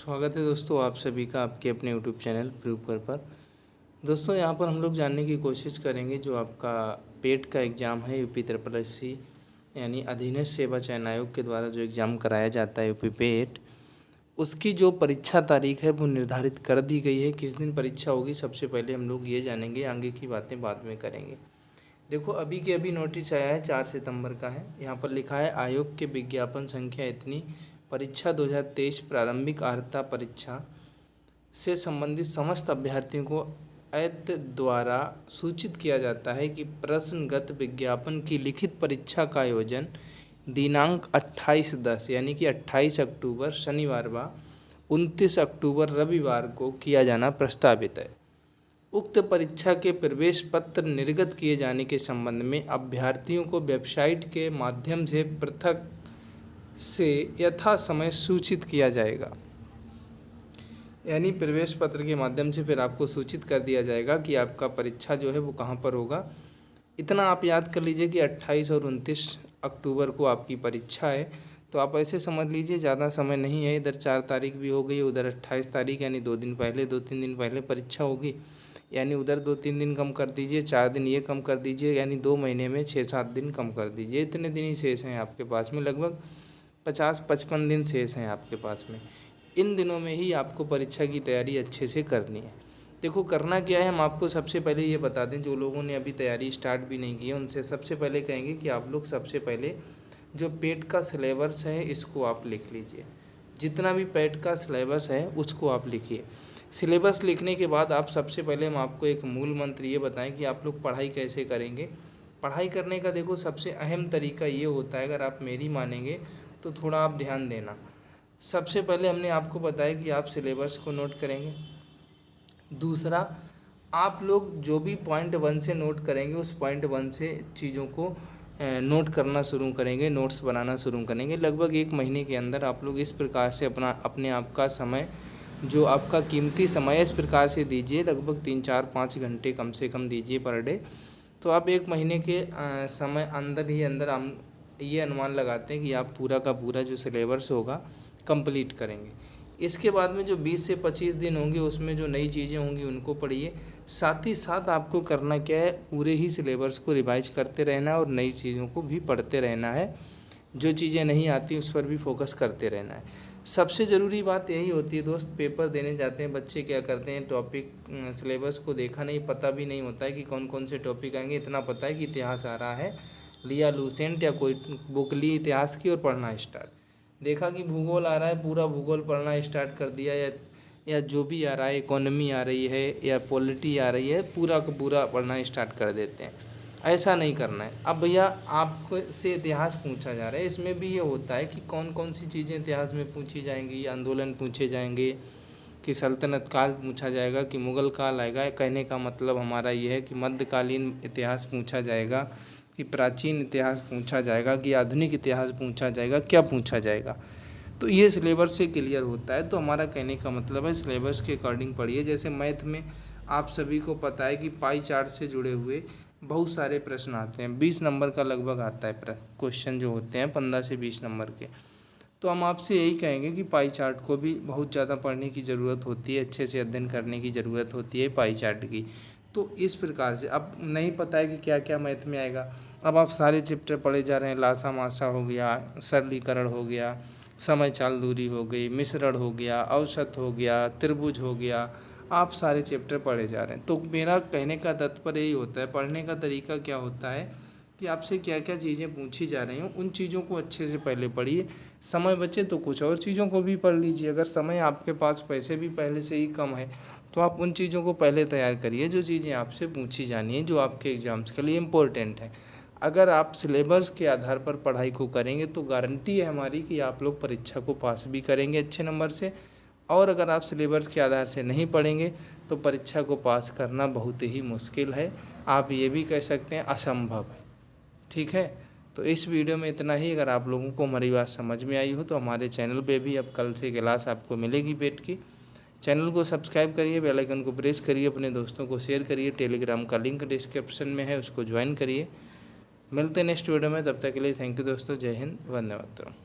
स्वागत है दोस्तों आप सभी का आपके अपने यूट्यूब चैनल प्रूव पर। दोस्तों यहाँ पर हम लोग जानने की कोशिश करेंगे जो आपका पेट का एग्ज़ाम है यूपी ट्रिपल एस सी यानी अधीनस्थ सेवा चयन आयोग के द्वारा जो एग्ज़ाम कराया जाता है यूपी पेट, उसकी जो परीक्षा तारीख है वो निर्धारित कर दी गई है। किस दिन परीक्षा होगी सबसे पहले हम लोग ये जानेंगे, आगे की बातें बाद में करेंगे। देखो अभी के अभी नोटिस आया है 4 सितंबर का है। यहाँ पर लिखा है आयोग के विज्ञापन संख्या इतनी, परीक्षा 2023 प्रारंभिक अर्हता परीक्षा से संबंधित समस्त अभ्यर्थियों को ऐत द्वारा सूचित किया जाता है कि प्रश्नगत विज्ञापन की लिखित परीक्षा का आयोजन दिनांक 28/10 यानी कि 28 अक्टूबर शनिवार व 29 अक्टूबर रविवार को किया जाना प्रस्तावित है। उक्त परीक्षा के प्रवेश पत्र निर्गत किए जाने के संबंध में अभ्यर्थियों को वेबसाइट के माध्यम से पृथक से यथा समय सूचित किया जाएगा। यानी प्रवेश पत्र के माध्यम से फिर आपको सूचित कर दिया जाएगा कि आपका परीक्षा जो है वो कहाँ पर होगा। इतना आप याद कर लीजिए कि 28 और 29 अक्टूबर को आपकी परीक्षा है। तो आप ऐसे समझ लीजिए ज़्यादा समय नहीं है, इधर 4 तारीख भी हो गई, उधर 28 तारीख, यानी 2 दिन पहले 2-3 दिन पहले परीक्षा होगी। यानी उधर 2-3 दिन कम कर दीजिए, 4 दिन ये कम कर दीजिए, यानी 2 महीने में 6-7 दिन कम कर दीजिए। इतने दिन ही शेष हैं आपके पास में, लगभग 50-55 दिन शेष हैं आपके पास में। इन दिनों में ही आपको परीक्षा की तैयारी अच्छे से करनी है। देखो करना क्या है, हम आपको सबसे पहले ये बता दें, जो लोगों ने अभी तैयारी स्टार्ट भी नहीं की है उनसे सबसे पहले कहेंगे कि आप लोग सबसे पहले जो पेट का सिलेबस है इसको आप लिख लीजिए। जितना भी पेट का सिलेबस है उसको आप लिखिए। सिलेबस लिखने के बाद आप सबसे पहले हम आपको एक मूल मंत्र ये बताएं कि आप लोग पढ़ाई कैसे करेंगे। पढ़ाई करने का देखो सबसे अहम तरीका ये होता है, अगर आप मेरी मानेंगे तो थोड़ा आप ध्यान देना। सबसे पहले हमने आपको बताया कि आप सिलेबस को नोट करेंगे। दूसरा, आप लोग जो भी पॉइंट 1 से नोट करेंगे उस पॉइंट 1 से चीज़ों को नोट करना शुरू करेंगे, नोट्स बनाना शुरू करेंगे। लगभग 1 महीने के अंदर आप लोग इस प्रकार से अपने आप का समय, जो आपका कीमती समय है, इस प्रकार से दीजिए। लगभग 3-4-5 घंटे कम से कम दीजिए पर डे। तो आप 1 महीने के समय अंदर ही अंदर हम ये अनुमान लगाते हैं कि आप पूरा का पूरा जो सिलेबस होगा कंप्लीट करेंगे। इसके बाद में जो 20 से 25 दिन होंगे उसमें जो नई चीज़ें होंगी उनको पढ़िए। साथ ही साथ आपको करना क्या है, पूरे ही सिलेबस को रिवाइज करते रहना है और नई चीज़ों को भी पढ़ते रहना है। जो चीज़ें नहीं आती उस पर भी फोकस करते रहना है। सबसे ज़रूरी बात यही होती है दोस्त, पेपर देने जाते हैं बच्चे क्या करते हैं, टॉपिक सिलेबस को देखा नहीं, पता भी नहीं होता है कि कौन कौन से टॉपिक आएंगे। इतना पता है कि इतिहास आ रहा है, लिया लूसेंट या कोई बुक ली इतिहास की और पढ़ना स्टार्ट। देखा कि भूगोल आ रहा है, पूरा भूगोल पढ़ना स्टार्ट कर दिया, या जो भी आ रहा है, इकोनॉमी आ रही है या पॉलिटी आ रही है, पूरा का पूरा पढ़ना स्टार्ट कर देते हैं। ऐसा नहीं करना है। अब भैया आपको से इतिहास पूछा जा रहा है, इसमें भी ये होता है कि कौन कौन सी चीज़ें इतिहास में पूछी जाएंगी, आंदोलन पूछे जाएंगे, कि सल्तनत काल पूछा जाएगा, कि मुग़ल काल आएगा। कहने का मतलब हमारा ये है कि मध्यकालीन इतिहास पूछा जाएगा, कि प्राचीन इतिहास पूछा जाएगा, कि आधुनिक इतिहास पूछा जाएगा, क्या पूछा जाएगा। तो ये सिलेबस से क्लियर होता है। तो हमारा कहने का मतलब है सिलेबस के अकॉर्डिंग पढ़िए। जैसे मैथ में आप सभी को पता है कि पाई चार्ट से जुड़े हुए बहुत सारे प्रश्न आते हैं, 20 नंबर का लगभग आता है क्वेश्चन जो होते हैं, 15 से 20 नंबर के। तो हम आपसे यही कहेंगे कि पाई चार्ट को भी बहुत ज़्यादा पढ़ने की ज़रूरत होती है, अच्छे से अध्ययन करने की ज़रूरत होती है पाई चार्ट की। तो इस प्रकार से अब नहीं पता है कि क्या क्या मैथ में आएगा, अब आप सारे चैप्टर पढ़े जा रहे हैं। लासा मासा हो गया, सरलीकरण हो गया, समय चाल दूरी हो गई, मिश्रण हो गया, औसत हो गया, त्रिभुज हो गया, आप सारे चैप्टर पढ़े जा रहे हैं। तो मेरा कहने का तात्पर्य यही होता है, पढ़ने का तरीका क्या होता है कि आपसे क्या क्या चीज़ें पूछी जा रही हैं उन चीज़ों को अच्छे से पहले पढ़िए। समय बचे तो कुछ और चीज़ों को भी पढ़ लीजिए। अगर समय आपके पास पैसे भी पहले से ही कम है तो आप उन चीज़ों को पहले तैयार करिए जो चीज़ें आपसे पूछी जानी है, जो आपके एग्ज़ाम्स के लिए इम्पोर्टेंट है। अगर आप सिलेबस के आधार पर पढ़ाई को करेंगे तो गारंटी है हमारी कि आप लोग परीक्षा को पास भी करेंगे अच्छे नंबर से। और अगर आप सिलेबस के आधार से नहीं पढ़ेंगे तो परीक्षा को पास करना बहुत ही मुश्किल है, आप ये भी कह सकते हैं असंभव है। ठीक है, तो इस वीडियो में इतना ही। अगर आप लोगों को हमारी बात समझ में आई हो तो हमारे चैनल पे भी अब कल से क्लास आपको मिलेगी पेट की। चैनल को सब्सक्राइब करिए, बेल आइकन को प्रेस करिए, अपने दोस्तों को शेयर करिए, टेलीग्राम का लिंक डिस्क्रिप्शन में है उसको ज्वाइन करिए। मिलते हैं नेक्स्ट वीडियो में, तब तक के लिए थैंक यू दोस्तों, जय हिंद, वंदे मातरम।